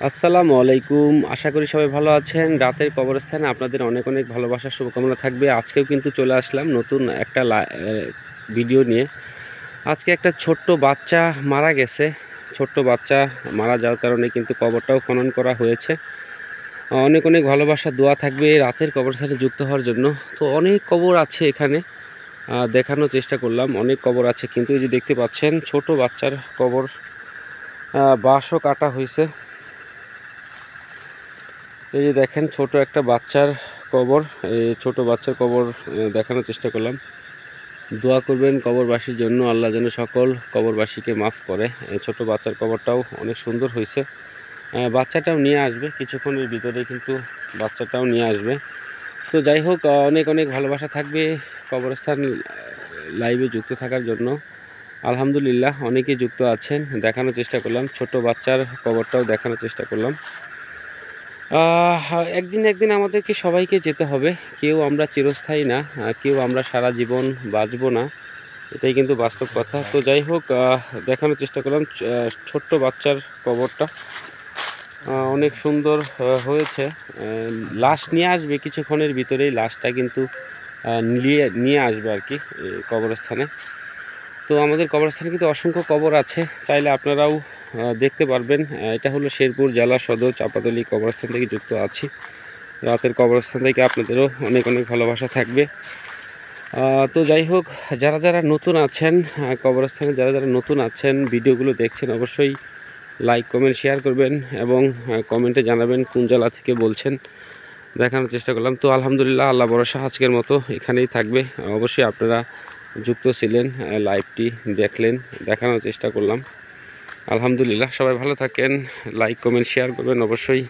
আসসালামু আলাইকুম। আশা করি সবাই ভালো আছেন। রাতের কবরস্থানে আপনাদের অনেক অনেক ভালোবাসার শুভকামনা থাকবে। আজকেও কিন্তু চলে আসলাম নতুন একটা ভিডিও নিয়ে। আজকে একটা ছোট্ট বাচ্চা মারা গেছে। ছোট্ট বাচ্চা মারা যাওয়ার কারণে কিন্তু কবরটাও খনন করা হয়েছে। অনেক অনেক ভালোবাসা দোয়া থাকবে রাতের কবরস্থানে যুক্ত হওয়ার জন্য। তো অনেক কবর আছে এখানে, দেখানোর চেষ্টা করলাম। অনেক কবর আছে, কিন্তু এই যে দেখতে পাচ্ছেন ছোট বাচ্চার কবর, বাঁশও কাটা হয়েছে। এই যে দেখেন ছোট একটা বাচ্চার কবর। এই ছোট বাচ্চার কবর দেখানোর চেষ্টা করলাম। দোয়া করবেন কবরবাসীর জন্য, আল্লাহ যেন সকল কবরবাসীকে মাফ করে। এই ছোট বাচ্চার কবরটাও অনেক সুন্দর হয়েছে। বাচ্চাটাও নিয়ে আসবে কিছুক্ষণের ভিতরে, কিন্তু বাচ্চাটাও নিয়ে আসবে। তো যাই হোক, অনেক অনেক ভালোবাসা থাকবে কবরস্থান লাইভে যুক্ত থাকার জন্য। আলহামদুলিল্লাহ অনেকে যুক্ত আছেন, দেখানোর চেষ্টা করলাম। ছোট বাচ্চার কবরটাও দেখানোর চেষ্টা করলাম। একদিন একদিন আমাদেরকে সবাইকে যেতে হবে। কেউ আমরা চিরস্থায়ী না, কেউ আমরা সারা জীবন বাঁচব না, এটাই কিন্তু বাস্তব কথা। তো যাই হোক, দেখানোর চেষ্টা করলাম ছোট্ট বাচ্চার কবরটা। অনেক সুন্দর হয়েছে। লাশ নিয়ে আসবে কিছুক্ষণের ভিতরেই, লাশটা কিন্তু নিয়ে আসবে আর কি কবরস্থানে। তো আমাদের কবরস্থানে কিন্তু অসংখ্য কবর আছে, চাইলে আপনারাও দেখতে পারবেন। এটা হলো শেরপুর জেলা সদর চাঁপাতলী কবরস্থান থেকে যুক্ত আছি। রাতের কবরস্থান থেকে আপনাদেরও অনেক অনেক ভালোবাসা থাকবে। তো যাই হোক, যারা যারা নতুন আছেন কবরস্থানে, যারা যারা নতুন আছেন ভিডিওগুলো দেখছেন, অবশ্যই লাইক কমেন্ট শেয়ার করবেন এবং কমেন্টে জানাবেন কোন জেলা থেকে বলছেন। দেখানোর চেষ্টা করলাম। তো আলহামদুলিল্লাহ, আল্লাহ ভরসা আজকের মতো এখানেই থাকবে। অবশ্যই আপনারা যুক্ত ছিলেন, লাইভটি দেখলেন, দেখানোর চেষ্টা করলাম। আলহামদুলিল্লাহ, সবাই ভালো থাকেন। লাইক কমেন্ট শেয়ার করবেন অবশ্যই।